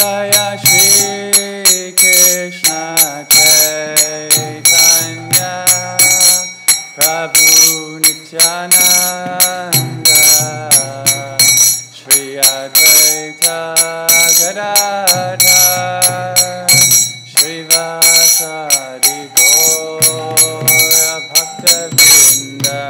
Jaya Shri Krishna Chaitanya Prabhu Nityananda Shri Advaita Gadadhar Shri Vasari Gaura Bhaktivedanta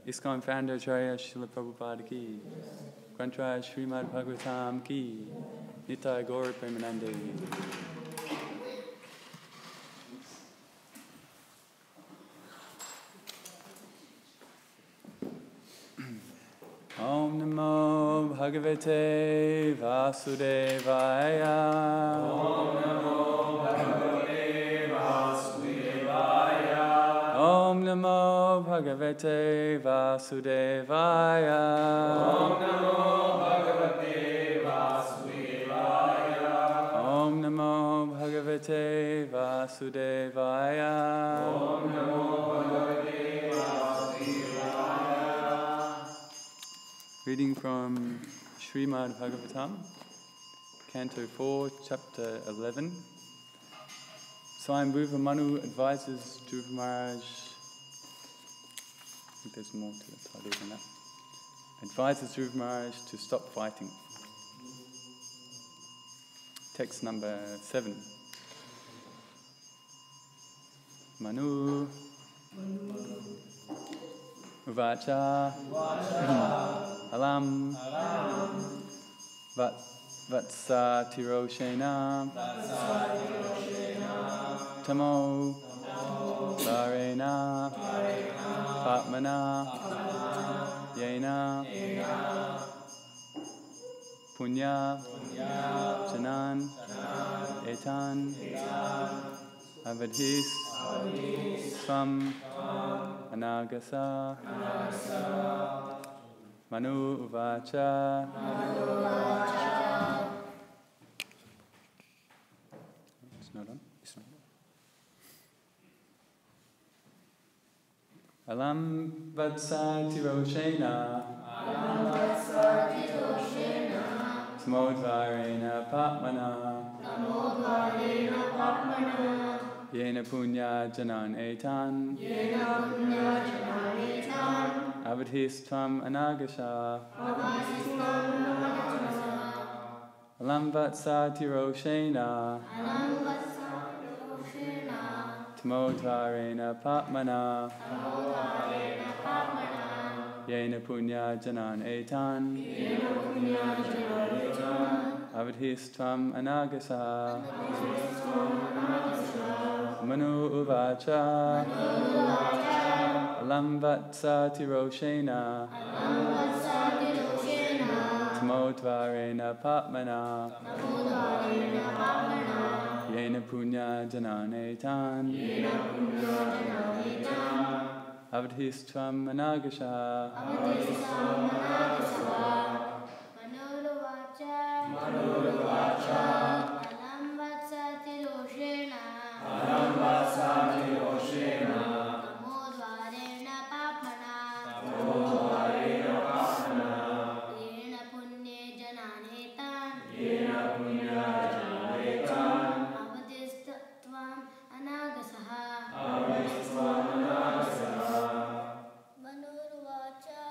ISKCON Founder-Acharya Srila Prabhupada ki, Grantha Śrīmad Bhāgavatam ki, Nitai Gaur Premanande. Om Namo Bhagavate Vasudevaya. Om Namo Bhagavate Vasudevaya. Om Namo Bhagavate Vasudevaya. Om Namo Bhagavate Vasudevaya. Om Namo Bhagavate Vasudevaya. Om Namo Bhagavate Vasudevaya. Reading from Śrīmad Bhāgavatam, Canto 4, Chapter 11. Swami Manu advises Dhruva Maharaj, I think there's more to the title than that, advises Dhruva Maharaj to stop fighting. Text number 7. Manu Uvacha Alam Vatsa Tiroshena Tamo Varena Patmana Yena Punya Janan Etan Avadhis Svam Anagasa Manu Uvacha. It's not on? It's not on. Alam Vatsa Tiroshena Samodvarena Patmana Yena Punya Janan Etan Avadhistvam Anagasha Alam Vatsa Tiroshena Tamodvarena Patmana Yena Punya Janan Etan Avadhistvam Anagasha Manu Uvacha Alam Vatsa Tiroshena Tamodvarena Patmana Yena Punya Janan Etan Avadhistvam Anagasha Manu Uvacha Alam Vatsa Tiroshena Tamodvarena Patmana Yena Punya Janan Etan Avadhistvam Anagasha Manu Uvacha Alam Vatsa Tiroshena Tamodvarena Patmana Yena Punya Janan Etan Avadhistvam Anagasha Manu Uvacha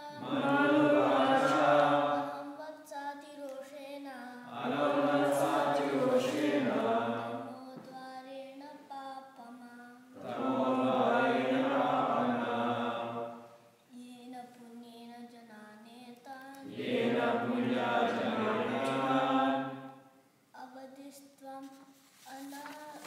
Alam Vatsa Tiroshena Tamodvarena Patmana Yena Punya Janan Etan Avadhistvam Anagasha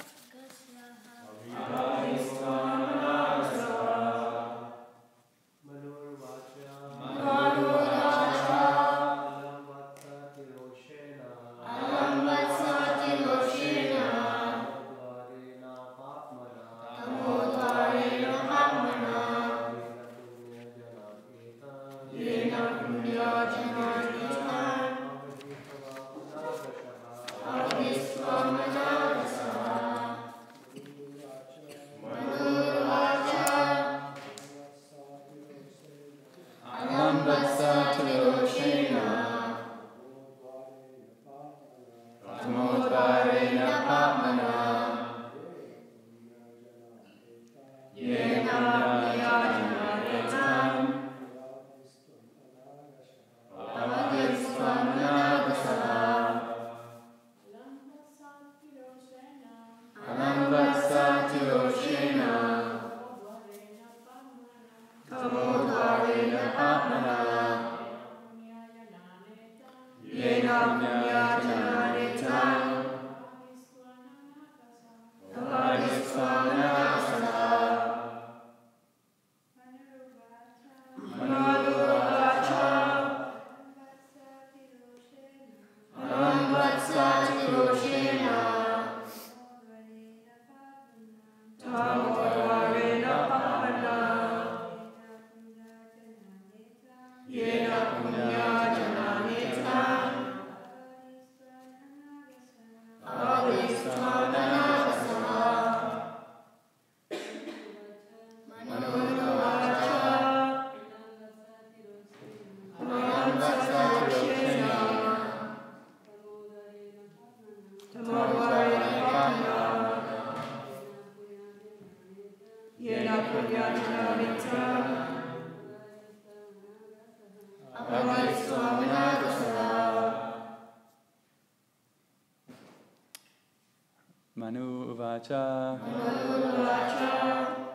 Manu Uvacha.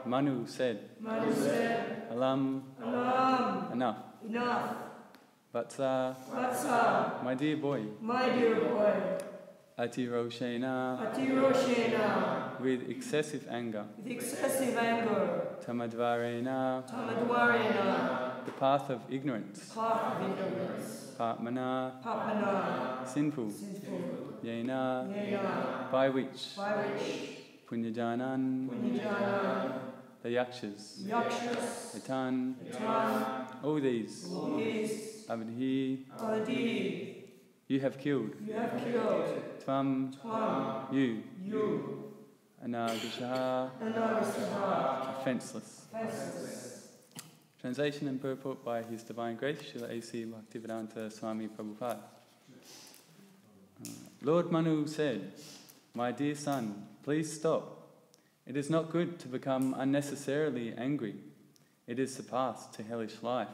Manu said. Alam. Enough. Vatsa. My dear boy. Atiroshena. With excessive anger. Tamadvarena. The path of ignorance. Papmana. Sinful. Yena. By which. Punyajanan. The yakshas. Etan. All these. Avadhi. You have killed. Tvam. You. Anagashaha. Offenceless. Translation and purport by His Divine Grace, Srila A.C. Bhaktivedanta Swami Prabhupada. Lord Manu said, my dear son, please stop. It is not good to become unnecessarily angry. It is the path to hellish life.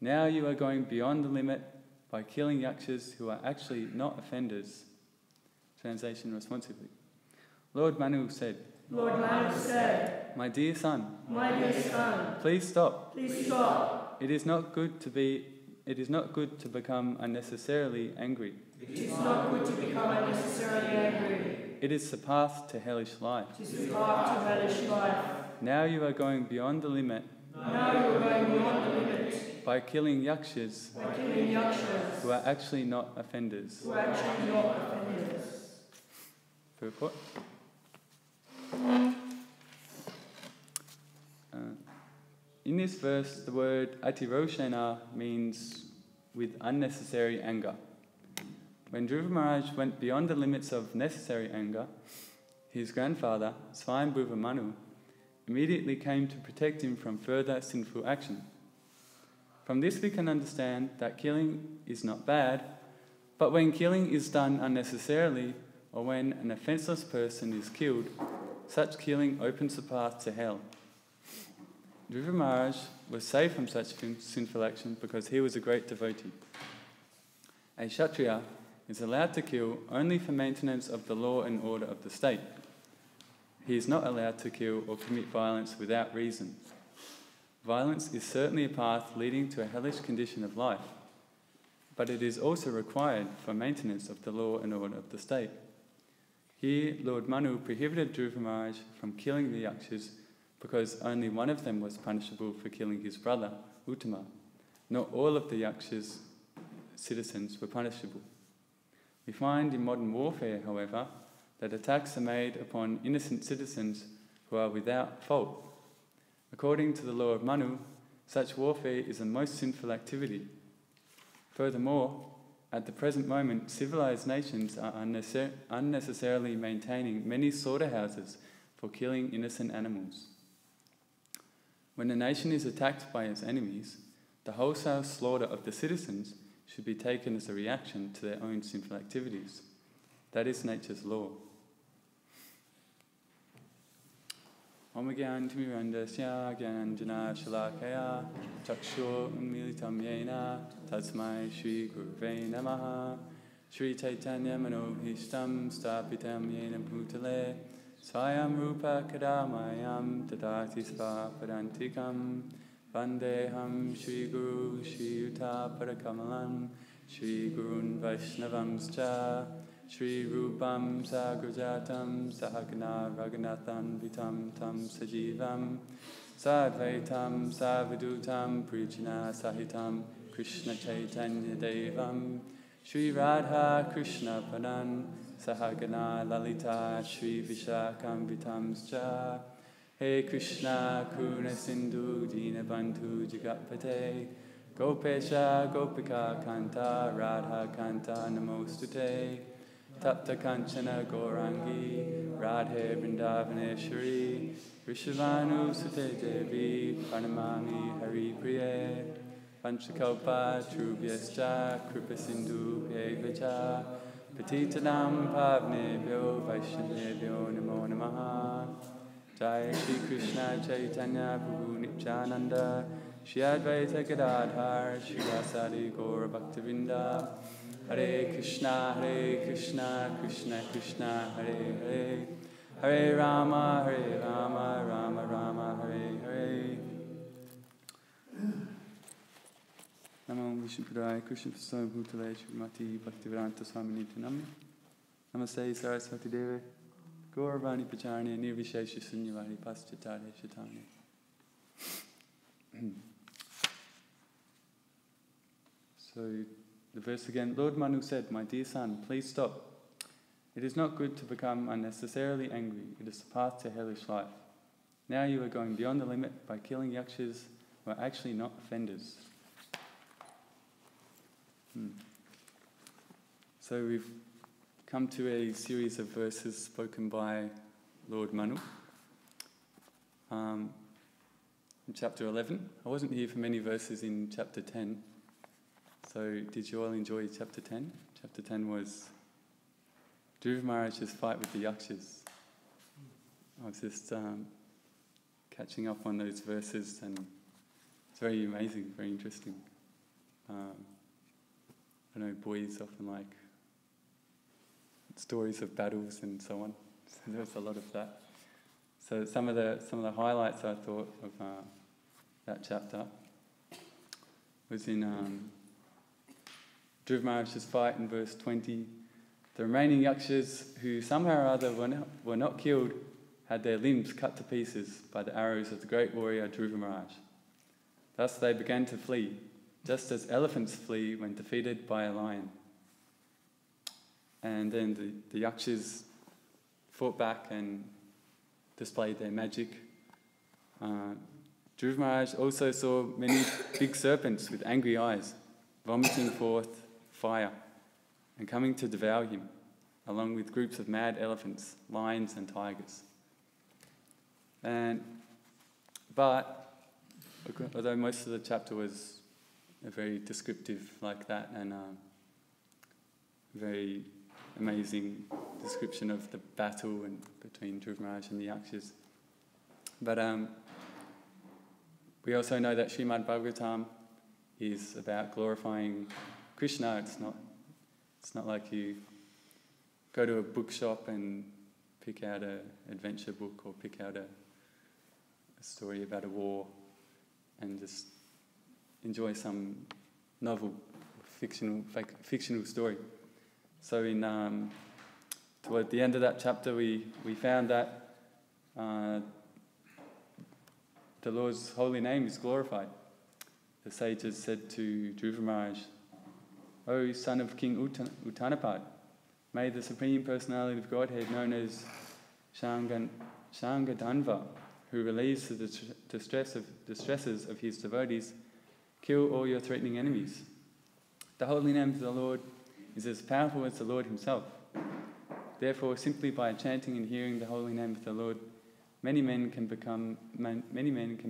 Now you are going beyond the limit by killing yakshas who are actually not offenders. Translation responsively. Lord Manu said, my dear son, please stop. It is not good to become unnecessarily angry. It is the path to hellish life. Now you are going beyond the limit by killing yakshas who are actually not offenders. Purport. In this verse, the word atiroshena means with unnecessary anger. When Dhruva Maharaj went beyond the limits of necessary anger, his grandfather, Swami Manu, immediately came to protect him from further sinful action. From this we can understand that killing is not bad, but when killing is done unnecessarily, or when an offenceless person is killed, such killing opens the path to hell. Dhruva Maharaj was saved from such sinful action because he was a great devotee. A Kshatriya is allowed to kill only for maintenance of the law and order of the state. He is not allowed to kill or commit violence without reason. Violence is certainly a path leading to a hellish condition of life, but it is also required for maintenance of the law and order of the state. Here, Lord Manu prohibited Dhruva Maharaj from killing the yakshas because only one of them was punishable for killing his brother, Uttama. Not all of the yakshas' citizens were punishable. We find in modern warfare, however, that attacks are made upon innocent citizens who are without fault. According to the law of Manu, such warfare is a most sinful activity. Furthermore, at the present moment, civilized nations are unnecessarily maintaining many slaughterhouses for killing innocent animals. When a nation is attacked by its enemies, the wholesale slaughter of the citizens should be taken as a reaction to their own sinful activities. That is nature's law. Om Gyantimirandasya Gyananjana Shalakaya Chakshur Unmilitam Yena Tasmai Shri Guruve Namaha Shri Chaitanya Manohishtam Stapitam Yena Bhutale Swayam Rupa Kadamayam Tadati Svapadantikam Vandeham Shri Guru Shri Yuta Parakamalam Shri Gurun Vaishnavamscha Shri Rupam Sagrajatam Sahagana Raghunathan Vitam Tam Sajivam Sadvaitam Savadutam Prijana Sahitam Krishna Chaitanya Devam Shri Radha Krishna Padan Sahagana Lalita Shri Vishakam Vitamscha He Krishna Karuna Sindhu Dinabandhu Jagatpate Gopesha Gopika Kanta Radha Kanta Namostute Tapta Kanchana Gaurangi Radhe Vrindavaneshwari Rishavanu Sute Devi Pranamami Hari Priye Panchakalpa Trubhyascha Kripa Sindhu Bhyevacha Patitanam Pavnebhyo Vaishnavebhyo Namo Namaha Jai Shri Krishna Chaitanya Prabhu Nityananda Shri Advaita Gadadhar Shri Vasari Gaura Bhaktivedanta Hare Krishna, Krishna Krishna, Hare Hare, Hare Rama, Rama Rama, Hare Hare. Namo Vishnupadaya Krishna Prasad Bhutale Śrīmati Bhaktivedanta Swami Nityanam. Namaste Saraswati Deve Gauravani Pacharne Nirvishesha Sunyavadi Paschatare Shatane. So the verse again, Lord Manu said, "My dear son, please stop. It is not good to become unnecessarily angry. It is the path to hellish life. Now you are going beyond the limit by killing yakshas who are actually not offenders." So we've come to a series of verses spoken by Lord Manu. In chapter 11. I wasn't here for many verses in chapter 10. So did you all enjoy chapter 10? Chapter 10 was Dhruva Maharaj's fight with the yakshas. I was just catching up on those verses, and it's very amazing, very interesting. I know boys often like stories of battles and so on. So there was a lot of that. So some of the highlights I thought of that chapter was in Dhruva Maharaj's fight in verse 20. The remaining yakshas, who somehow or other were not killed, had their limbs cut to pieces by the arrows of the great warrior Dhruva Maharaj. Thus they began to flee, just as elephants flee when defeated by a lion. And then the yakshas fought back and displayed their magic. Dhruva Maharaj also saw many big serpents with angry eyes, vomiting forth fire and coming to devour him, along with groups of mad elephants, lions and tigers. But although most of the chapter was very descriptive like that, and very amazing description of the battle between Dhruva Maharaj and the yakshas. But we also know that Śrīmad Bhāgavatam is about glorifying Krishna. It's not like you go to a bookshop and pick out an adventure book or pick out a story about a war and just enjoy some novel, fictional story. So toward the end of that chapter, we found that the Lord's holy name is glorified. The sages said to Dhruva Maharaj, "O son of King Uttanapad, may the Supreme Personality of Godhead, known as Shangadanva, who relieves the distresses of his devotees, kill all your threatening enemies. The holy name of the Lord is as powerful as the Lord himself. Therefore, simply by chanting and hearing the holy name of the Lord, many men can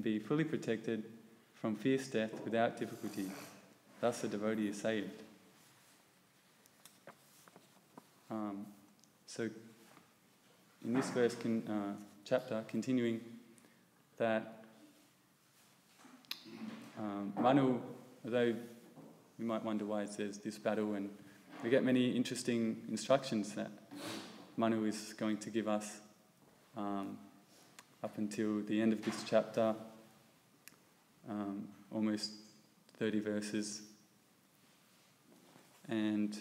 be fully protected from fierce death without difficulty. Thus a devotee is saved." So in this verse chapter, continuing that Manu, although you might wonder why there's this battle, and we get many interesting instructions that Manu is going to give us up until the end of this chapter, almost 30 verses. And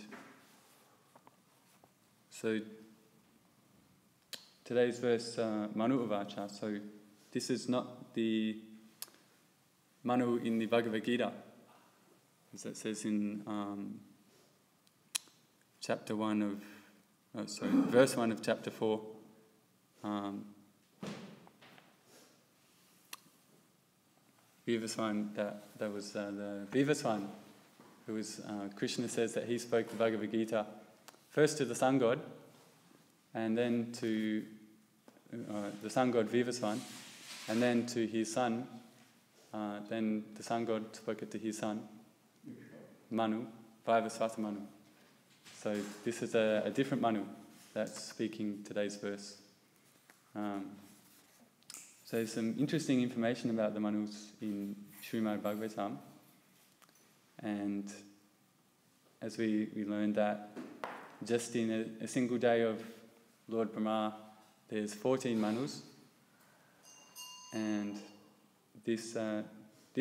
so today's verse, Manu Uvacha, so this is not the Manu in the Bhagavad Gita, as it says in verse 1 of chapter 4. Vivaswan, that was the Vivaswan, who was, Krishna says that he spoke the Bhagavad Gita first to the sun god, and then to the sun god Vivaswan, and then to his son. Then the sun god spoke it to his son, Manu, Vaivasvata Manu. So this is a different Manu that's speaking today's verse. So there's some interesting information about the Manus in Śrīmad Bhāgavatam, and as we learned that just in a single day of Lord Brahma, there's 14 manus, and this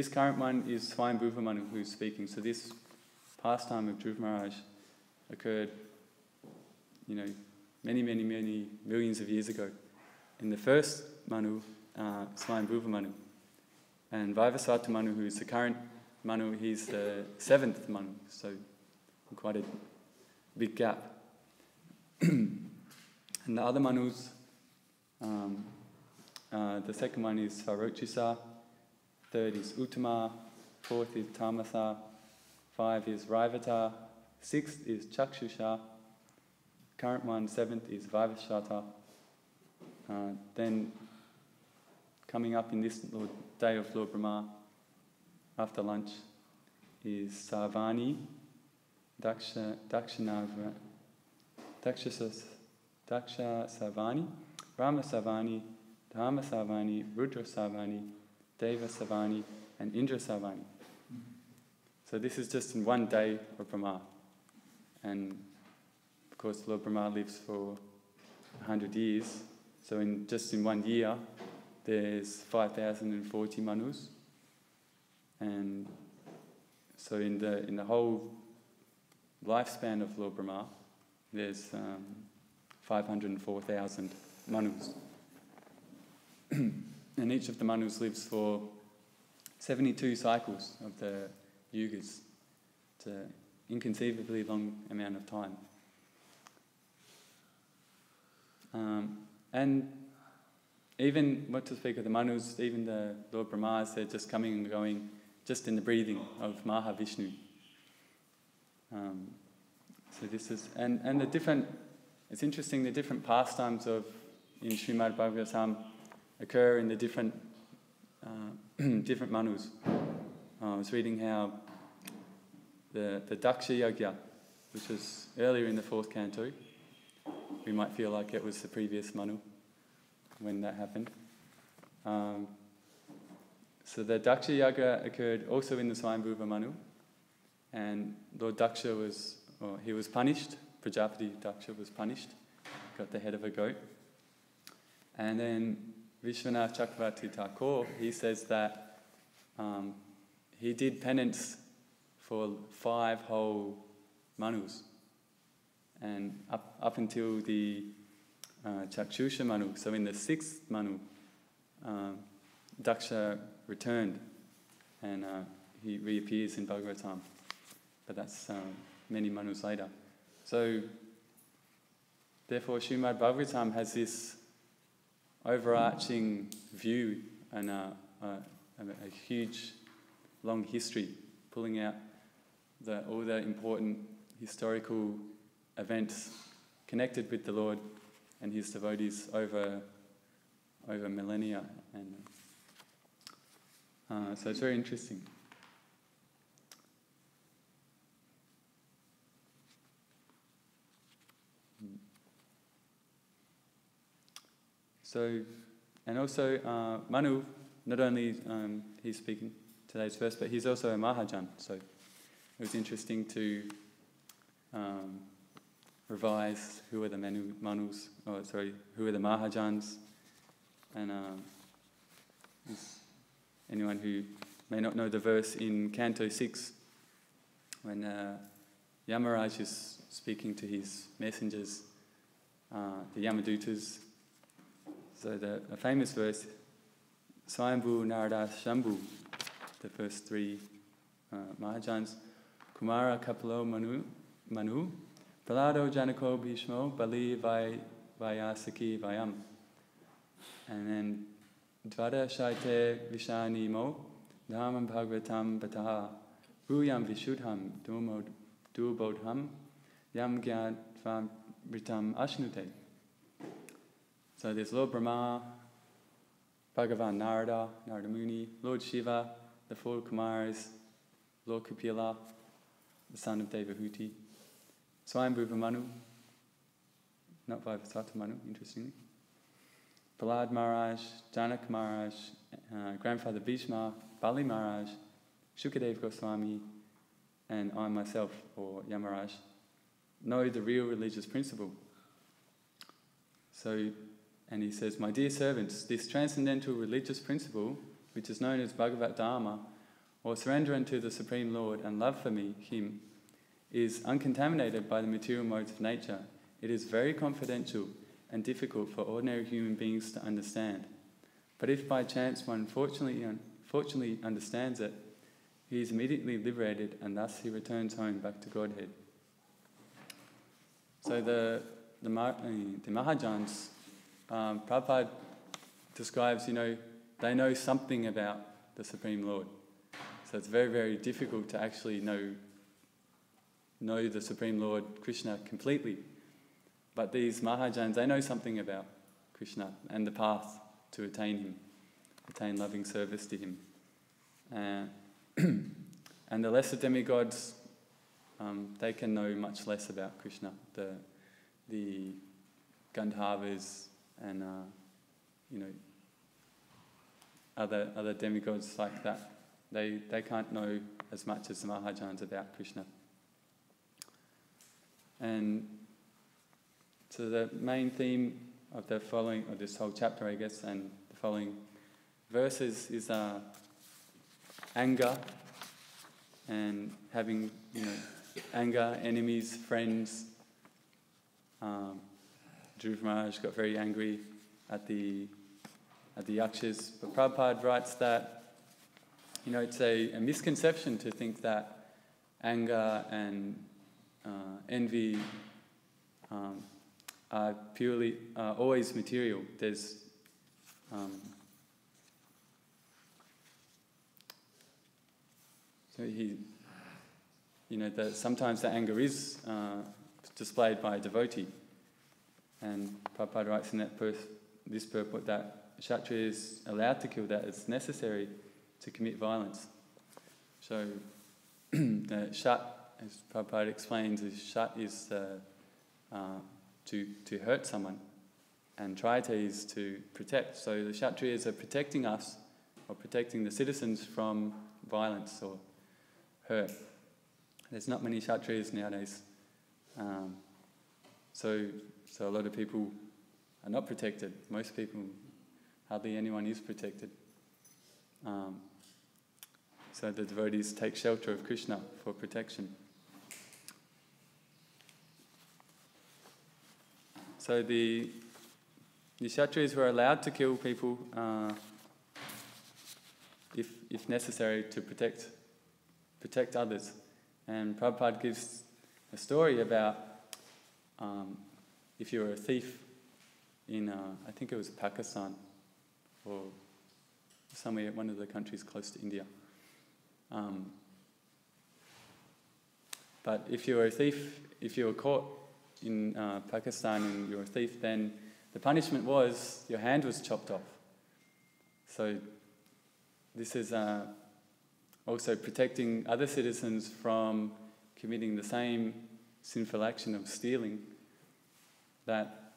current one is Swami Manu who's speaking. So this pastime of Dhruva Maharaj occurred, many millions of years ago. In the first Manu, Swami Manu, and Vaivasvata Manu, who is the current Manu, he's the 7th Manu, so quite a big gap. And the other Manus, the second one is Varochisa, third is Uttama, fourth is Tamasa, 5 is Raivata, 6th is Chakshusha, current one, 7th is Vaivasvata. Then coming up in this day of Lord Brahma, after lunch, is Savani, Daksha Savani, Rama Savani, Dharma Savani, Rudra Savani, Deva Savani, and Indra Savani. So this is just in one day of Brahma. And of course Lord Brahma lives for 100 years. So just in 1 year, there's 5,040 manus. And so in the whole lifespan of Lord Brahma, there's 504,000 manus. And each of the manus lives for 72 cycles of the yugas. It's an inconceivably long amount of time. And even, what to speak of the manus, even the Lord Brahmas, they're just coming and going just in the breathing of Mahavishnu. So this is, and the different, it's interesting, the different pastimes in Śrīmad Bhāgavatam occur in the different different manus. I was reading how the Daksha Yajna, which was earlier in the 4th canto, we might feel like it was the previous manu when that happened. So the Daksha Yajna occurred also in the Swayambhuva Manu, and Lord Daksha was punished. Prajapati Daksha was punished, got the head of a goat. And then Vishwanath Chakravarti Thakur, he says that he did penance for 5 whole manus, and up until the Chakshusha Manu. So in the 6th Manu, Daksha returned, and he reappears in Bhagavatam, but that's many manus later. So therefore Śrīmad Bhāgavatam has this overarching view and a huge long history, pulling out all the important historical events connected with the Lord and his devotees over millennia, and so it's very interesting. So, and also Manu, not only he's speaking today's verse, but he's also a Mahajan. So it was interesting to revise who are the Manus, who are the Mahajans, and anyone who may not know the verse in Canto 6, when Yamaraj is speaking to his messengers, the Yamadutas. So the famous verse, Swayambhu Narada Shambhu, the first 3 Mahajans, Kumara Kapalo Manu, Pralado Janako Bhishmo, Bali Vayasaki Vayam. And then Dvada Shaite Vishani Mo, Dhamam Bhagavatam Bataha, Bhuyam Vishudham, Dubodham, Yam Gyat Vritam Ashnute. So there's Lord Brahma, Bhagavan Narada Muni, Lord Shiva, the 4 Kumaras, Lord Kapila, the son of Devahuti, Swayambhuva Manu, not Vaivasvata Manu, interestingly, Prahlad Maharaj, Janak Maharaj, grandfather Bhishma, Bali Maharaj, Shukadev Goswami, and I myself, or Yamaraj, know the real religious principle. So, and he says, my dear servants, this transcendental religious principle, which is known as Bhagavad Dharma, or surrender unto the Supreme Lord and love for me, Him, is uncontaminated by the material modes of nature. It is very confidential and difficult for ordinary human beings to understand. But if by chance one fortunately understands it, he is immediately liberated, and thus he returns home back to Godhead. So the Mahajans, Prabhupada describes, they know something about the Supreme Lord. So it's very, very difficult to actually know the Supreme Lord, Krishna, completely. But these Mahajans, they know something about Krishna and the path to attain Him, attain loving service to Him. And the lesser demigods, they can know much less about Krishna. The Gandharvas and other demigods like that, they can't know as much as the Mahajans about Krishna. And so the main theme of the following, of this whole chapter, I guess, and the following verses is anger, and having, anger, enemies, friends. Dhruva Maharaj got very angry at the Yakshas. But Prabhupada writes that, it's a misconception to think that anger and envy are always material. There's that sometimes the anger is displayed by a devotee, and Prabhupada writes in this purport that Kshatriya is allowed to kill that. It's necessary to commit violence. So the Shat, as Prabhupada explains, Shat is to hurt someone, and Traita is to protect. So the Kshatriyas are protecting us, or protecting the citizens from violence or hurt. There's not many Kshatriyas nowadays. So a lot of people are not protected. Most people, hardly anyone is protected. So the devotees take shelter of Krishna for protection. So the Kshatriyas were allowed to kill people if necessary to protect others. And Prabhupada gives a story about if you were a thief in, I think it was Pakistan, or somewhere, one of the countries close to India. But if you were a thief, if you were caught in Pakistan and you were a thief, then the punishment was your hand was chopped off. So this is also protecting other citizens from committing the same sinful action of stealing. That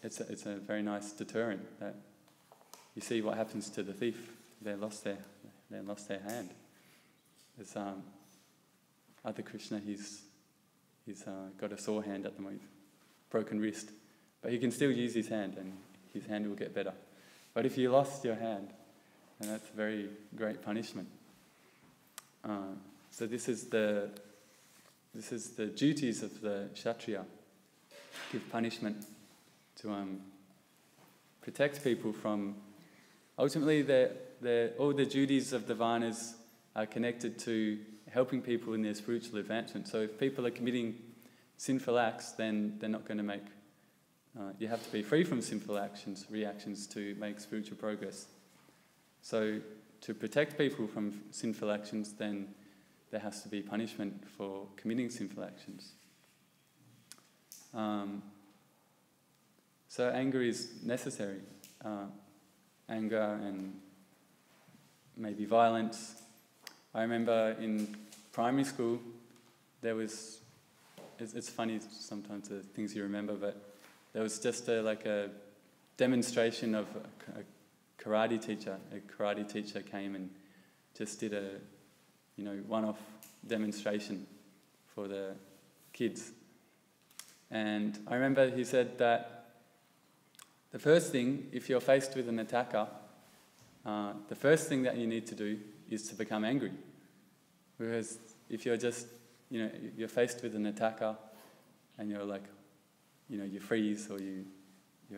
it's a very nice deterrent. That you see what happens to the thief; they lost their hand. There's other Krishna. He's got a sore hand at the moment, broken wrist, but he can still use his hand, and his hand will get better. But if you lost your hand, then that's a very great punishment. So this is the duties of the Kshatriya. Give punishment to protect people from. Ultimately, all the duties of the Varnas are connected to helping people in their spiritual advancement. So if people are committing sinful acts, then they're not going to make. You have to be free from sinful reactions to make spiritual progress. So to protect people from sinful actions, then there has to be punishment for committing sinful actions. So anger is necessary. Anger and maybe violence. I remember in primary school, there was, it's funny sometimes the things you remember, but there was just a demonstration of a karate teacher. A karate teacher came and just did a one-off demonstration for the kids. And I remember he said that the first thing, if you're faced with an attacker, the first thing that you need to do is to become angry. Whereas if you're just, you're faced with an attacker and you're like, you freeze or you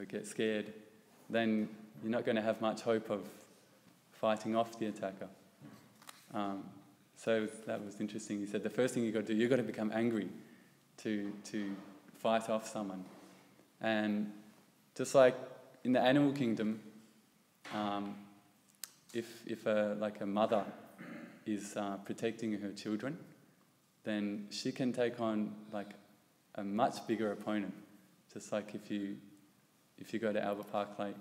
get scared, then you're not going to have much hope of fighting off the attacker. So that was interesting. He said the first thing you've got to do, you've got to become angry to fight off someone. And just like in the animal kingdom, if a mother is protecting her children, then she can take on like a much bigger opponent. Just like if you go to Albert Park Lake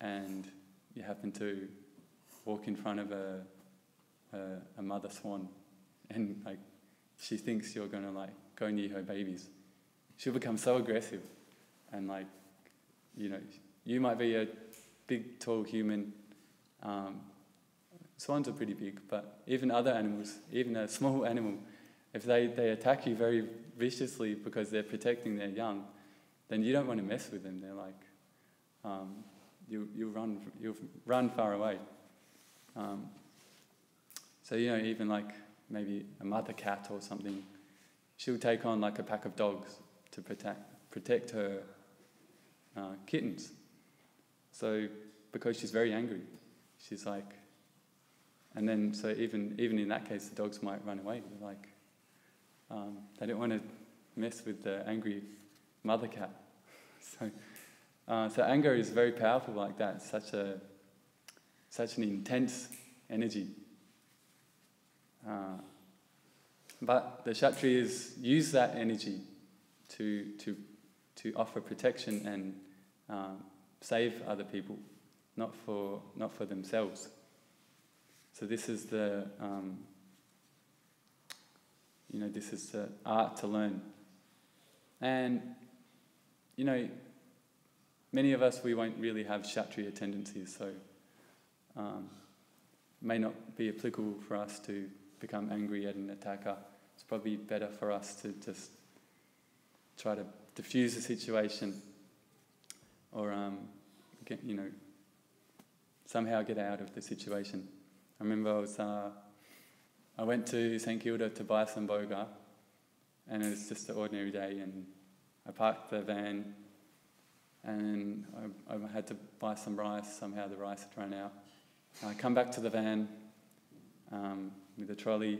and you happen to walk in front of a mother swan, and like she thinks you're gonna like go near her babies, she'll become so aggressive, and like you might be a big tall human. Swans are pretty big, but even other animals, even a small animal, if they attack you very viciously because they're protecting their young, then you don't want to mess with them. They're like, you'll run far away. So even like maybe a mother cat or something, she'll take on like a pack of dogs to protect her kittens. So because she's very angry, she's like, and then so even in that case, the dogs might run away. They're like, they don't want to mess with the angry mother cat. So anger is very powerful like that. Such an intense energy. But the Kshatriyas use that energy to offer protection and save other people, not for themselves. So this is the this is the art to learn. And many of us, we won't really have Kshatriya tendencies, so may not be applicable for us to become angry at an attacker. It's probably better for us to just try to diffuse the situation, or somehow get out of the situation. I remember I went to St Kilda to buy some boga, and it was just an ordinary day, and I parked the van, and I had to buy some rice. Somehow the rice had run out. I come back to the van with a trolley,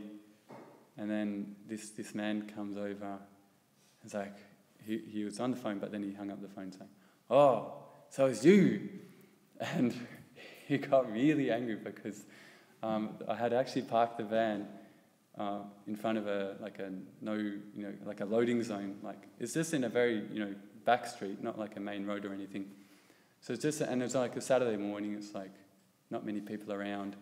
and then this man comes over. It's like he was on the phone, but then he hung up the phone saying, "Oh, so it's you!" And he got really angry because I had actually parked the van in front of a loading zone. Like it's just in a very back street, not like a main road or anything. So it's just, and it was like a Saturday morning. It's like not many people around,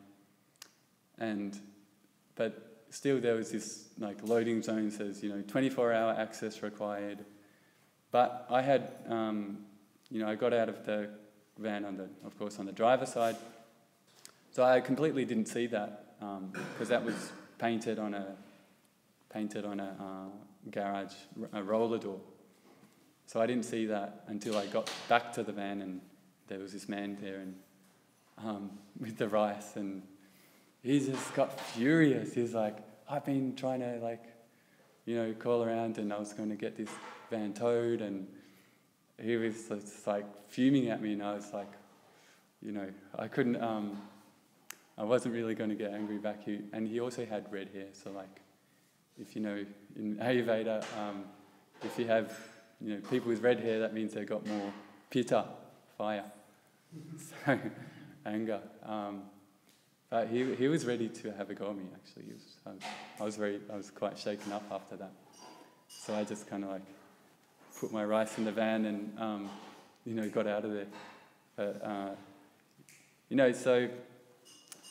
but still there was this like loading zone says 24-hour access required. But I had I got out of the van on the driver's side, so I completely didn't see that because that was painted on a garage, a roller door. So I didn't see that until I got back to the van, and there was this man there and with the rice, and he just got furious. He was like, "I've been trying to call around, and I was going to get this van towed," and he was just like fuming at me, and I was like, I couldn't. I wasn't really going to get angry back. And he also had red hair, so like, if in Ayurveda, if you have people with red hair, that means they've got more pitta, fire, so anger. But he was ready to have a go at me. Actually, I was quite shaken up after that. So I just kind of like put my rice in the van and got out of there. But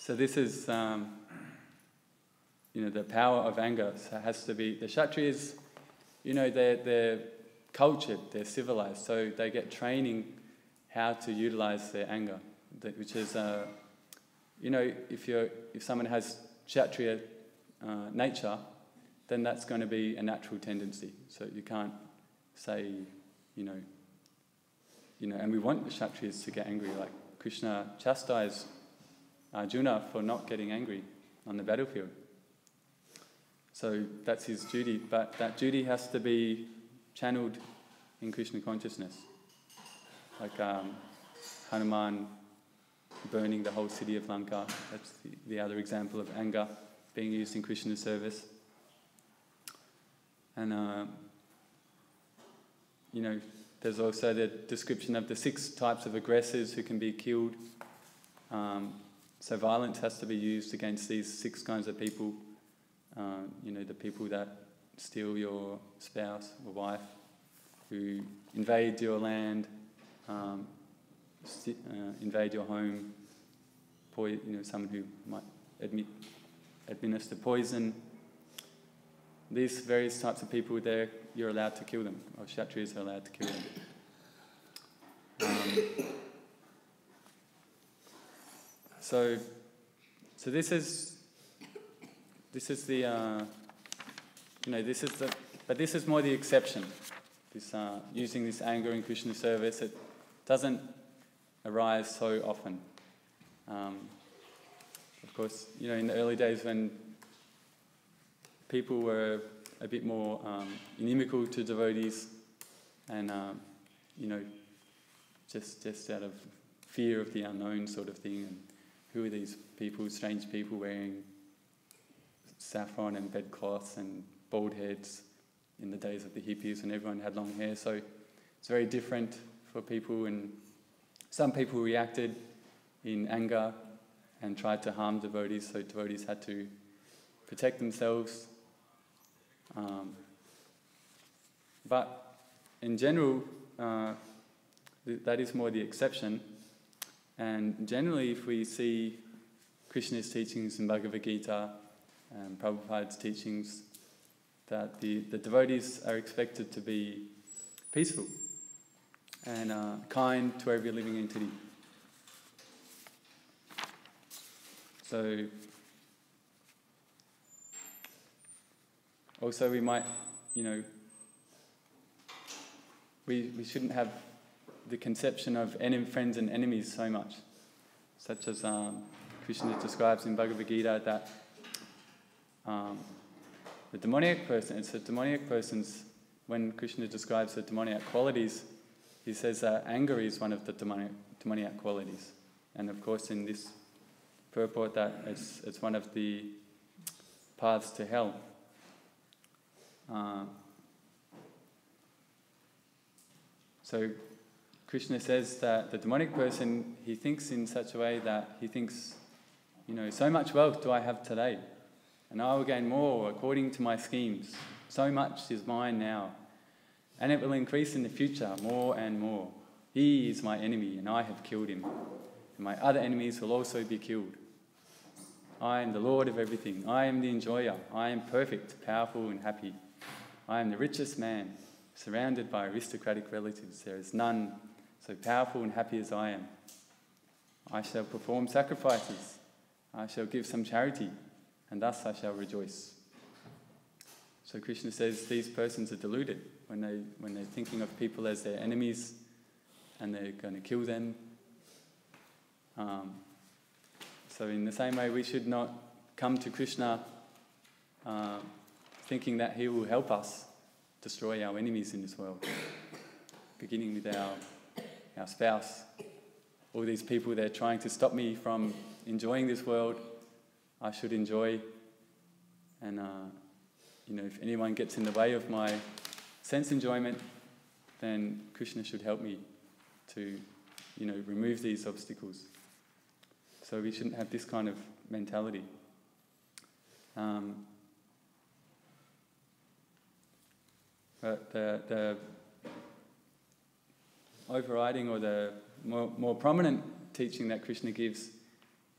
so this is the power of anger. So it has to be the Kshatriyas. They're cultured, they're civilized, so they get training how to utilize their anger, which is if someone has Kshatriya nature, then that's going to be a natural tendency. So you can't say, you know, and we want the Kshatriyas to get angry. Like Krishna chastised Arjuna for not getting angry on the battlefield. So that's his duty, but that duty has to be channeled in Krishna consciousness. Like Hanuman burning the whole city of Lanka, that's the other example of anger being used in Krishna's service. And, you know, there's also the description of the 6 types of aggressors who can be killed. So violence has to be used against these 6 kinds of people. You know, the people that steal your spouse or wife, who invade your land, invade your home, you know, someone who might administer poison. These various types of people there, you're allowed to kill them, or Kshatriyas are allowed to kill them. So this is the, you know, but this is more the exception. This using this anger in Krishna service, it doesn't arise so often. Of course, you know, in the early days when people were a bit more inimical to devotees, and you know, just out of fear of the unknown sort of thing, and who are these people, strange people wearing saffron and bedcloths and bald heads in the days of the hippies, and everyone had long hair, so it's very different for people, and some people reacted in anger and tried to harm devotees, so devotees had to protect themselves. But in general, that is more the exception. And generally, if we see Krishna's teachings in Bhagavad Gita and Prabhupada's teachings, that the devotees are expected to be peaceful and kind to every living entity. So, also we might, you know, we shouldn't have the conception of friends and enemies so much, such as Krishna describes in Bhagavad Gita that the demoniac person, it's the demoniac person's, when Krishna describes the demoniac qualities, he says that anger is one of the demoniac qualities. And of course in this purport that it's one of the paths to hell. So Krishna says that the demonic person, he thinks in such a way that he thinks, you know, so much wealth do I have today, and I will gain more according to my schemes. So much is mine now, and it will increase in the future more and more. He is my enemy, and I have killed him, and my other enemies will also be killed. I am the Lord of everything. I am the enjoyer. I am perfect, powerful, and happy. I am the richest man, surrounded by aristocratic relatives. There is none so powerful and happy as I am. I shall perform sacrifices. I shall give some charity, and thus I shall rejoice. So Krishna says these persons are deluded when they're thinking of people as their enemies and they're going to kill them. So in the same way, we should not come to Krishna thinking that he will help us destroy our enemies in this world, beginning with our spouse. All these people, they're trying to stop me from enjoying this world. I should enjoy. And, you know, if anyone gets in the way of my sense enjoyment, then Krishna should help me to, you know, remove these obstacles. So we shouldn't have this kind of mentality. But the overriding or the more prominent teaching that Krishna gives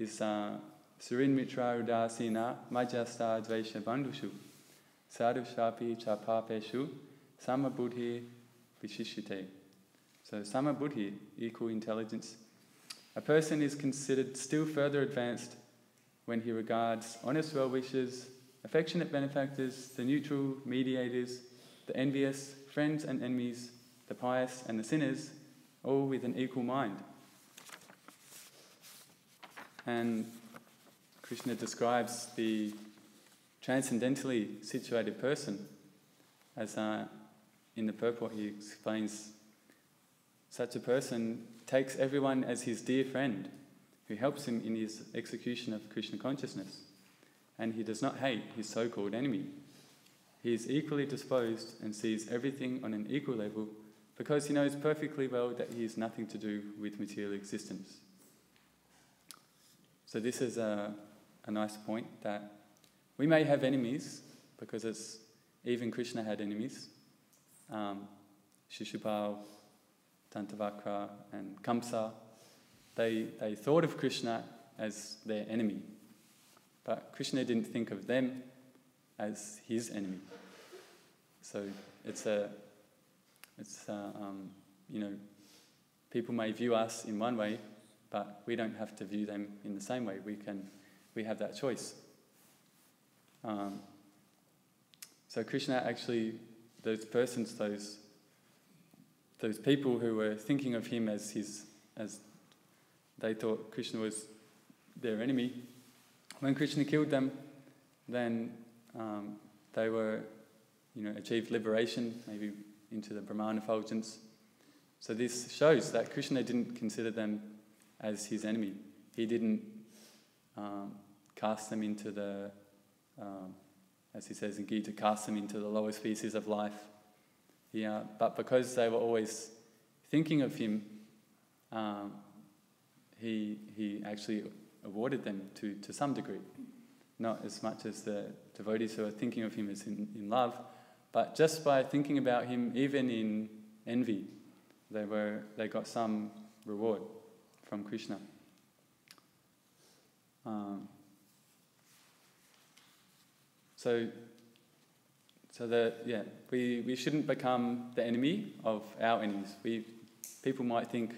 is Surin Mitra Udasina Majasta Dvaisha Bandhushu Sadhu Shapi Chapapeshu Samabuddhi Vishishite. So Samabuddhi, equal intelligence. A person is considered still further advanced when he regards honest well-wishers, affectionate benefactors, the neutral mediators, the envious, friends and enemies, the pious and the sinners, all with an equal mind. And Krishna describes the transcendentally situated person as in the purport he explains, such a person takes everyone as his dear friend who helps him in his execution of Krishna consciousness, and he does not hate his so-called enemy. He is equally disposed and sees everything on an equal level because he knows perfectly well that he has nothing to do with material existence. So this is a nice point, that we may have enemies, because even Krishna had enemies. Shishupal, Dantavakra and Kamsa, they thought of Krishna as their enemy, but Krishna didn't think of them as his enemy. So people may view us in one way, but we don't have to view them in the same way. We have that choice. So Krishna actually, those people who were thinking of him as they thought Krishna was their enemy, when Krishna killed them, then they were, achieved liberation, maybe into the Brahman effulgence. So this shows that Krishna didn't consider them as his enemy. He didn't cast them into the, as he says in Gita, cast them into the lower species of life. But because they were always thinking of him, he actually awarded them to some degree. Not as much as the devotees who are thinking of him as in love, but just by thinking about him, even in envy, they got some reward from Krishna. We shouldn't become the enemy of our enemies. People might think,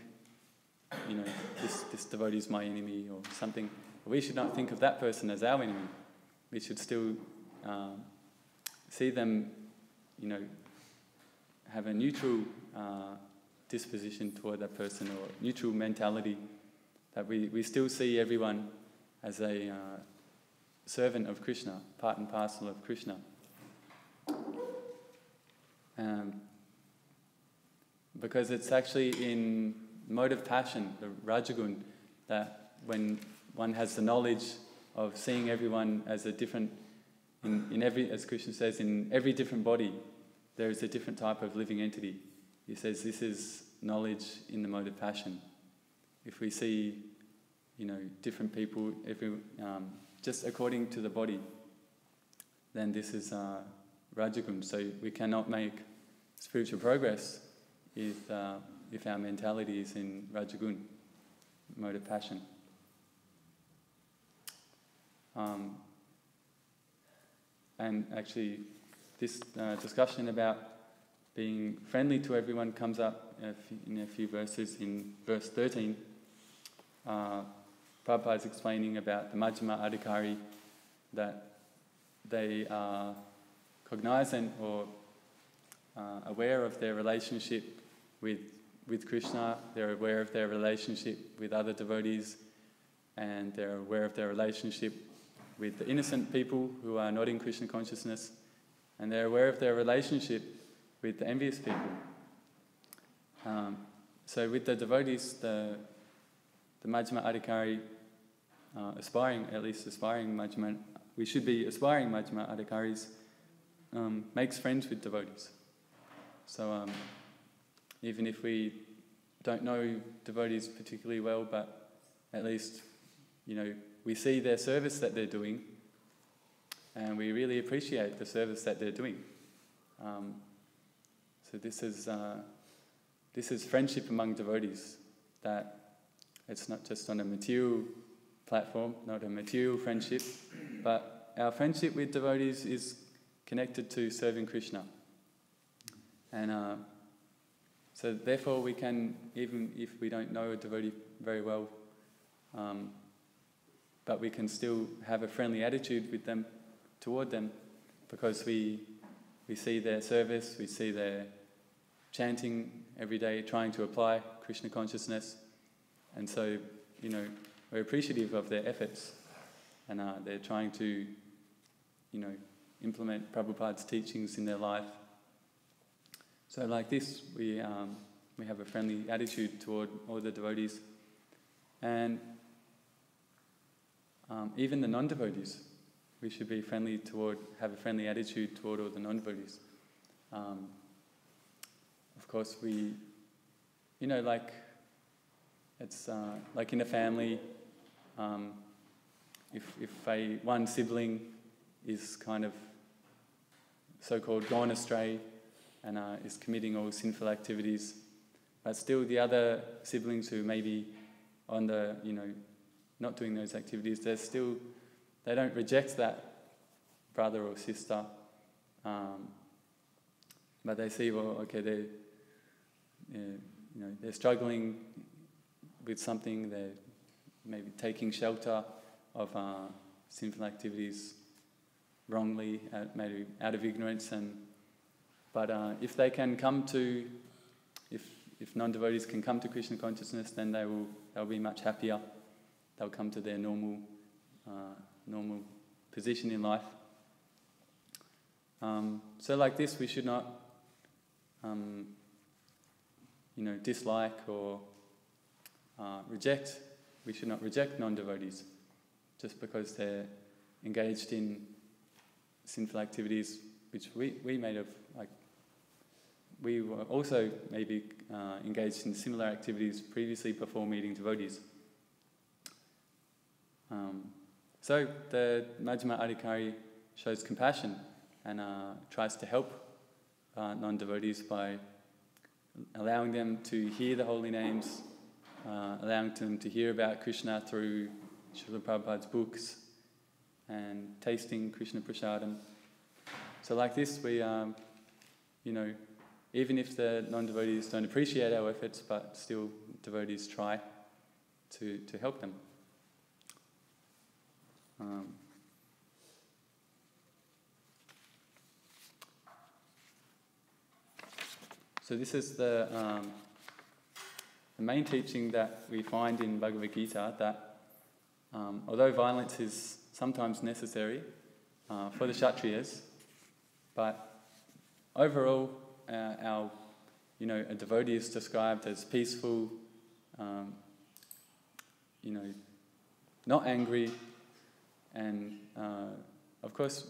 this devotee is my enemy or something. But we should not think of that person as our enemy. We should still see them, have a neutral disposition toward that person, or neutral mentality, that we still see everyone as a servant of Krishna, part and parcel of Krishna. Because it's actually in mode of passion, the Rajagun, that when one has the knowledge of seeing everyone as a different, in every, as Krishna says, in every different body, there is a different type of living entity. He says this is knowledge in the mode of passion. If we see, different people, just according to the body, then this is Rajagun. So we cannot make spiritual progress if our mentality is in Rajagun, mode of passion. And actually, this discussion about being friendly to everyone comes up in a few verses. In verse 13, Prabhupada is explaining about the Majjhima Adhikari, that they are cognizant or aware of their relationship with Krishna, they're aware of their relationship with other devotees, and they're aware of their relationship with the innocent people who are not in Krishna consciousness, and they're aware of their relationship with the envious people. So with the devotees, the Majjhima Adhikari, aspiring Majjhima, we should be aspiring Majjhima Adhikaris, makes friends with devotees. So even if we don't know devotees particularly well, but at least, we see their service that they're doing, and we really appreciate the service that they're doing. So this is friendship among devotees, that it's not just on a material platform, not a material friendship, but our friendship with devotees is connected to serving Krishna. And so therefore we can, even if we don't know a devotee very well, but we can still have a friendly attitude with them, toward them, because we see their service, we see their chanting every day, trying to apply Krishna consciousness, and so, you know, we're appreciative of their efforts, and they're trying to, you know, implement Prabhupada's teachings in their life. So like this, we have a friendly attitude toward all the devotees, and even the non-devotees. We should be have a friendly attitude toward all the non-devotees. Of course, we, you know, like, it's like in a family, if one sibling is kind of so-called gone astray and is committing all sinful activities, but still the other siblings who may be on the, you know, not doing those activities, they don't reject that brother or sister, but they see, well, okay, they're struggling with something, they're maybe taking shelter of sinful activities wrongly, maybe out of ignorance, but if they can come to, if non-devotees can come to Krishna consciousness, then they'll be much happier. They'll come to their normal position in life. So like this, we should not, dislike or reject. We should not reject non-devotees just because they're engaged in sinful activities, which we may have, like, we were also maybe engaged in similar activities previously before meeting devotees. So the Majjhima Adhikari shows compassion and tries to help non-devotees by allowing them to hear the holy names, allowing them to hear about Krishna through Srila Prabhupada's books, and tasting Krishna prasadam. So like this, we, even if the non-devotees don't appreciate our efforts, but still devotees try to help them. So this is the main teaching that we find in Bhagavad Gita, that although violence is sometimes necessary for the Kshatriyas, but overall a devotee is described as peaceful, not angry, and of course,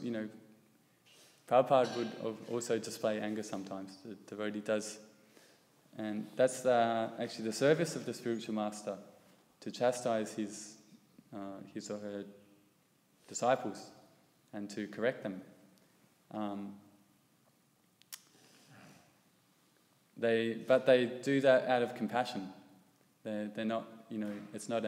Prabhupada would also display anger sometimes. The devotee does, and that's actually the service of the spiritual master, to chastise his or her disciples and to correct them. But they do that out of compassion. They're not, it's not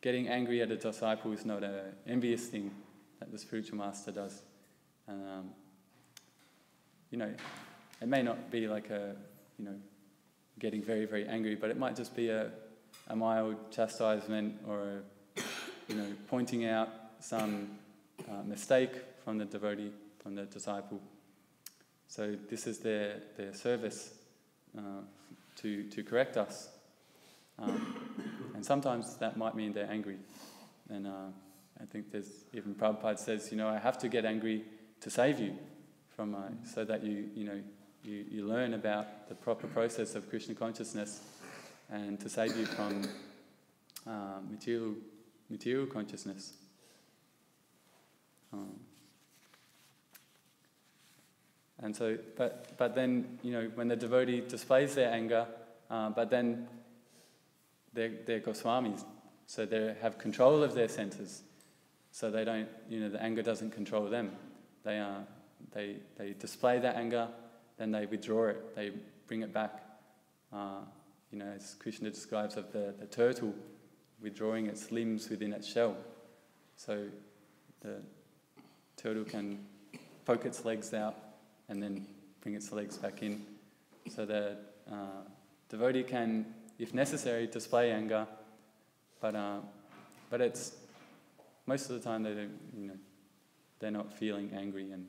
getting angry at a disciple is not an envious thing that the spiritual master does. And, it may not be like getting very, very angry, but it might just be a mild chastisement or pointing out some mistake from the devotee, from the disciple. So this is their service to correct us. And sometimes that might mean they're angry. And I think there's, even Prabhupada says, I have to get angry to save you from, so that you learn about the proper process of Krishna consciousness, and to save you from material consciousness. And so, but then, when the devotee displays their anger, but then they're Goswamis, so they have control of their senses, so they don't, the anger doesn't control them. They display that anger, then they withdraw it, they bring it back. As Krishna describes of the turtle withdrawing its limbs within its shell. So the turtle can poke its legs out and then bring its legs back in. So the devotee can, if necessary, display anger, but it's most of the time they don't, they're not feeling angry and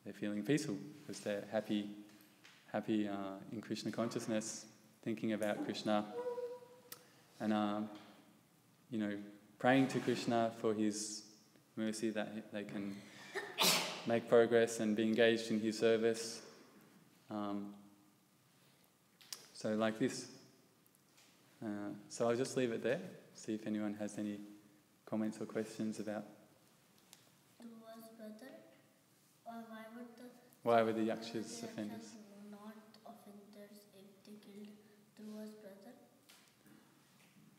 they're feeling peaceful because they're happy in Krishna consciousness, thinking about Krishna, and praying to Krishna for his mercy that they can make progress and be engaged in his service. So like this. So I'll just leave it there, see if anyone has any comments or questions about. Dhuva's brother, or why were the Yakshas offenders? Not offenders if they killed Dhuva's brother?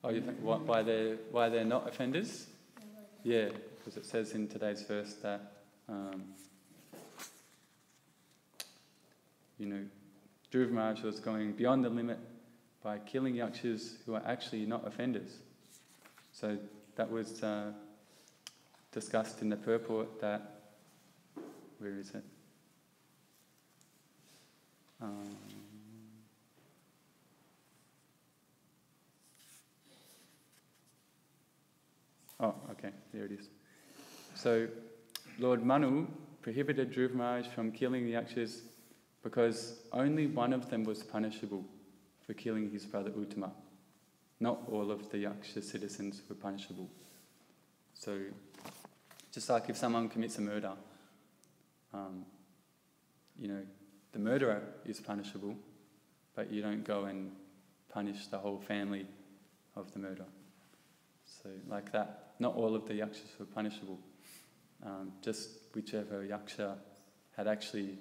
Oh, you think why they're not offenders? Yeah, because it says in today's verse that Dhruva Maharaj was going beyond the limit by killing Yakshas who are actually not offenders. So that was discussed in the purport that, where is it? Okay, there it is. So Lord Manu prohibited Dhruva Maharaj from killing the Yakshas because only one of them was punishable for killing his brother Uttama. Not all of the Yaksha citizens were punishable. So, just like if someone commits a murder, the murderer is punishable, but you don't go and punish the whole family of the murderer. So, like that, not all of the Yakshas were punishable. Just whichever Yaksha had actually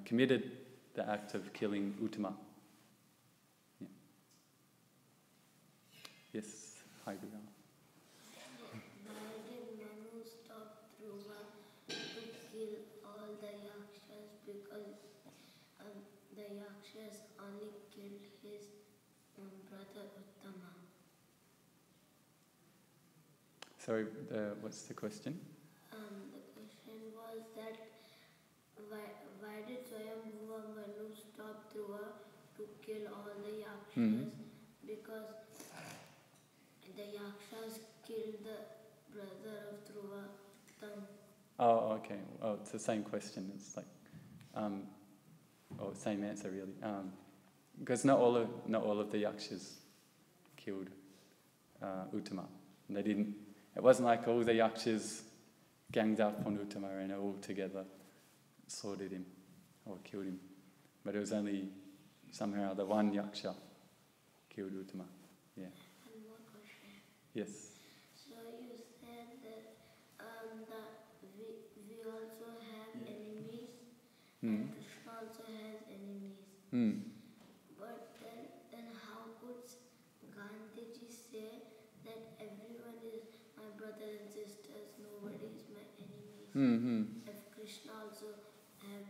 committed the act of killing Uttama. Yeah. Yes, hi, Guru. Why did Manu stop Dhruva to kill all the Yakshas? Because the Yakshas only killed his brother Uttama. Sorry, what's the question? The question was that why did Swayambhuva Manu stop Dhruva to kill all the Yakshas? Mm-hmm. Because the Yakshas killed the brother of Dhruva, Uttam. Oh, okay. Oh, it's the same question. It's like, same answer really. Because not all of the Yakshas killed Uttama. They didn't. It wasn't like all the Yakshas ganged up on Uttama and all together slaughtered him or killed him. But it was only somehow or other one Yaksha killed Uttama. Yeah. And one question. Yes. So you said that we also have enemies, and Krishna also has enemies. But then how could Gandhiji say that everyone is my brother and sisters, nobody is my enemy? If Krishna also have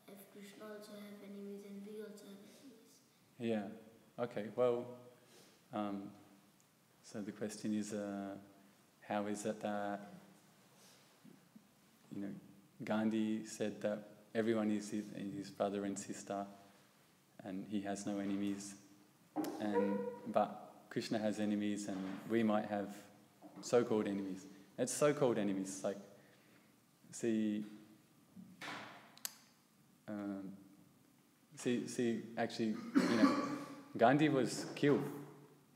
if Krishna also have enemies and we also have enemies. Yeah. Okay. Well, so the question is, how is it that Gandhi said that everyone is his brother and sister, and he has no enemies, but Krishna has enemies, and we might have so-called enemies. It's so-called enemies. Like, actually, Gandhi was killed.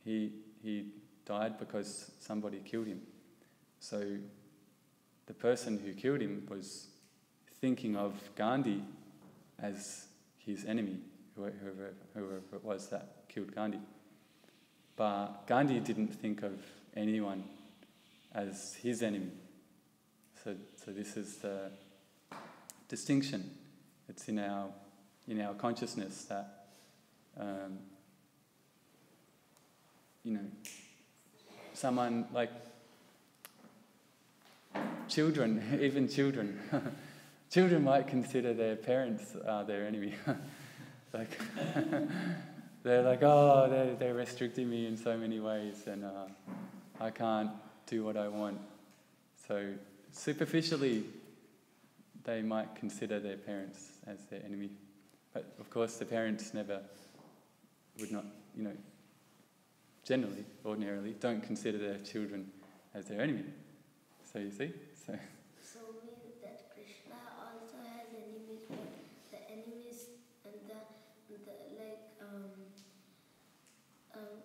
He died because somebody killed him. So the person who killed him was thinking of Gandhi as his enemy, whoever it was that killed Gandhi. But Gandhi didn't think of anyone as his enemy. So this is the distinction. It's in our consciousness that someone like children, even children, children might consider their parents their enemy. Like they're like, oh, they're restricting me in so many ways, and I can't do what I want. So superficially, they might consider their parents as their enemy, but of course the parents would not, generally, ordinarily, don't consider their children as their enemy. So you see? So means that Krishna also has enemies, but the enemies and the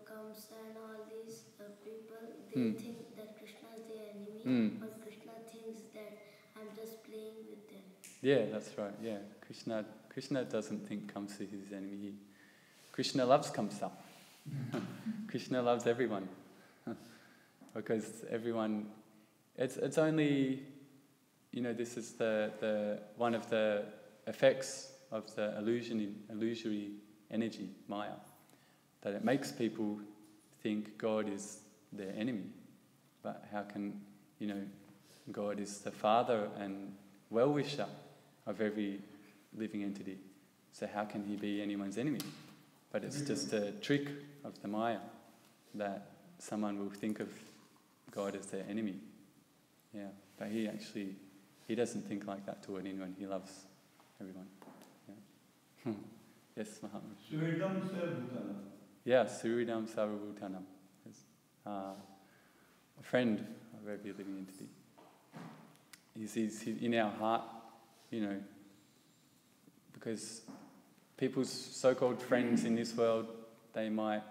Kamsa and all these people, they think that Krishna is their enemy, but Krishna thinks that I'm just playing with them. Yeah, that's right. Yeah, Krishna doesn't think Kamsa is his enemy. Krishna loves Kamsa. Krishna loves everyone. Because everyone, it's only, this is the one of the effects of the illusory energy, Maya, that it makes people think God is their enemy. But how can, God is the father and well-wisher of every living entity. So how can he be anyone's enemy? But it's just a trick of the Maya that someone will think of God as their enemy. Yeah, but he doesn't think like that toward anyone. He loves everyone. Yeah. Yes, Mahatma. Suridam Sarvabhutanam. Yeah, Suridam Sarvabhutanam. A friend of every living entity. He's in our heart, because people's so-called friends in this world, our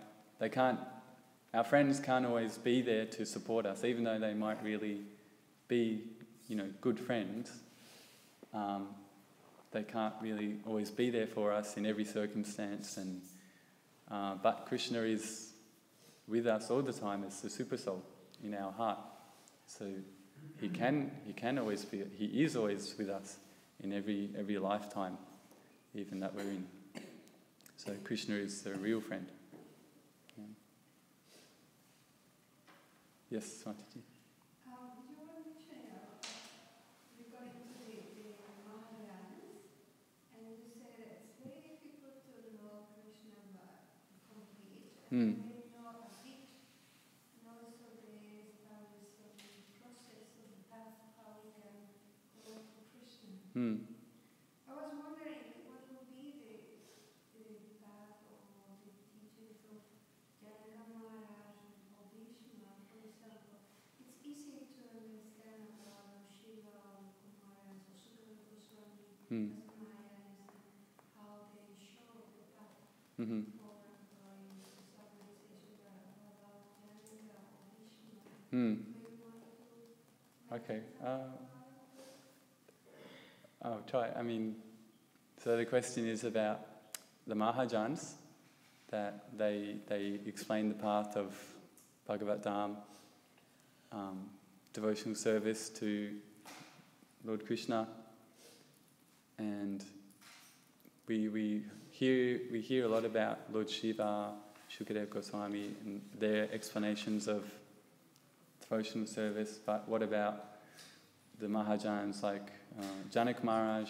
friends can't always be there to support us, even though they might really be, good friends. They can't really always be there for us in every circumstance, but Krishna is with us all the time as the super soul in our heart. So he is always with us in every lifetime, even that we're in. So Krishna is the real friend. Yeah. Yes, Swatiji. You were mentioning regarding to the Mahajans, and you said it's very difficult to know Krishna complete, and maybe know a bit, and also there is some process of the path how we can go to Krishna. I was wondering what would be the path or the teachings of Janaka Maharaj or Bhishma, for example. It's easy to understand about Shiva or Kumaras or Sukadeva Goswami as Mahayans and how they show the path for going to civilization about Janaka or Bhishma. Maybe want to Okay. I'll try. So the question is about the Mahajans, that they explain the path of Bhagavatam, devotional service to Lord Krishna, and we hear a lot about Lord Shiva, Shukadeva Goswami, and their explanations of devotional service. But what about the Mahajans like Janak Maharaj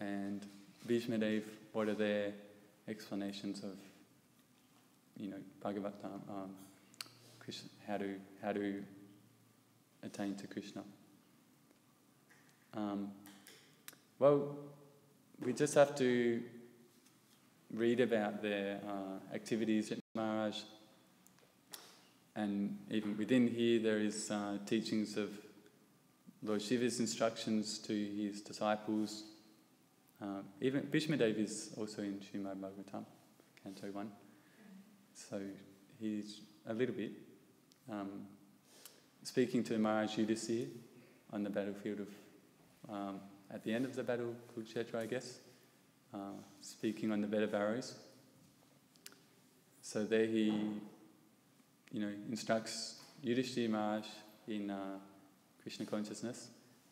and Bhishma Dev? What are their explanations of, Bhagavatam, Krishna, how to attain to Krishna? Well, we just have to read about their activities at Maharaj, and even within here there is teachings of Lord Shiva's instructions to his disciples. Even Bhishma Dev is also in Śrīmad Bhāgavatam, Canto 1. So he's a little bit speaking to Maharaj Yudhisthira on the battlefield of, at the end of the battle, Kurukshetra, I guess, speaking on the bed of arrows. So there he, instructs Yudhisthira Maharaj in Krishna consciousness,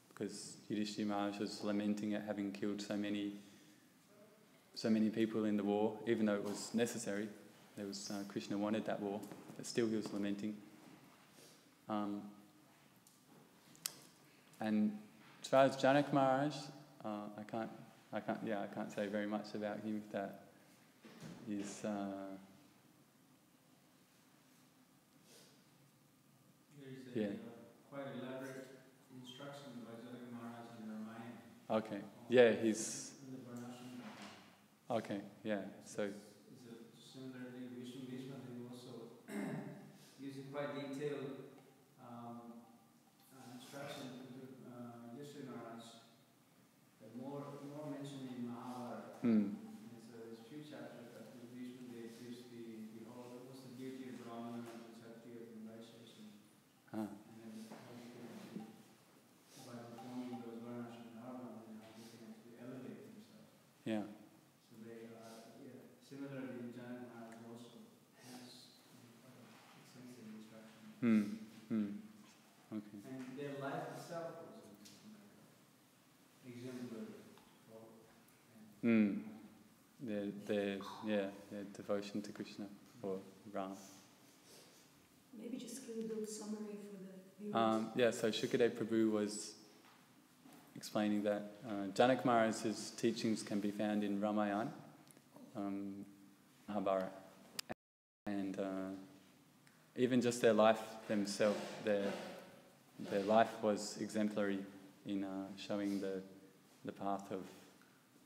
because Yudhisthira Maharaj was lamenting at having killed so many people in the war, even though it was necessary. There was Krishna wanted that war, but still he was lamenting. And as far as Janak Maharaj, I can't say very much about him. That is. There is quite elaborate instruction by Janak Maharaj in Ramayana. Okay. Yeah, he's. In the Varnashram. Okay. Yeah. So. Similarly, Bhishma, they also using quite detailed Yeah. So they similarly, Janak Maharaj also has extensive instruction. Okay. And their life itself was exemplary. Their devotion to Krishna or Ram. Maybe just give a little summary for the viewers. So Shukadev Prabhu was explaining that Janak Maharaj's teachings can be found in Ramayana, Mahabharata, and even just their life themselves, their life was exemplary in showing the path of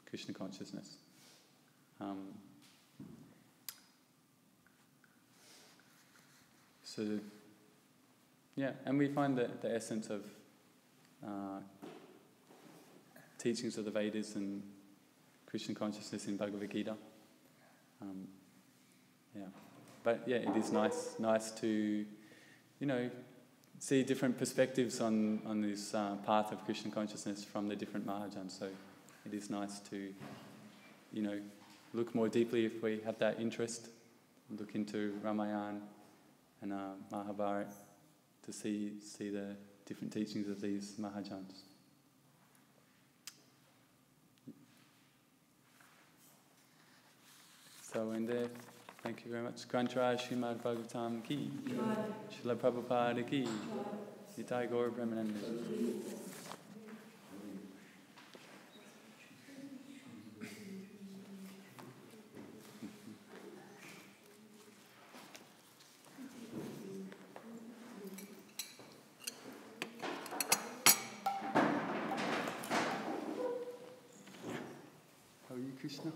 Krishna consciousness. And we find the essence of teachings of the Vedas and Krishna consciousness in Bhagavad Gita. But it is nice to, see different perspectives on this path of Krishna consciousness from the different Mahajans. So it is nice to, look more deeply if we have that interest, look into Ramayana and Mahabharata to see the different teachings of these Mahajans. So in there, thank you very much. Grantharaj Śrīmad Bhāgavatam ki, Srila Prabhupada ki, Nitai Gaur Brahmananda. How are you, Krishna?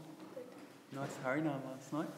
Nice Harinam last night.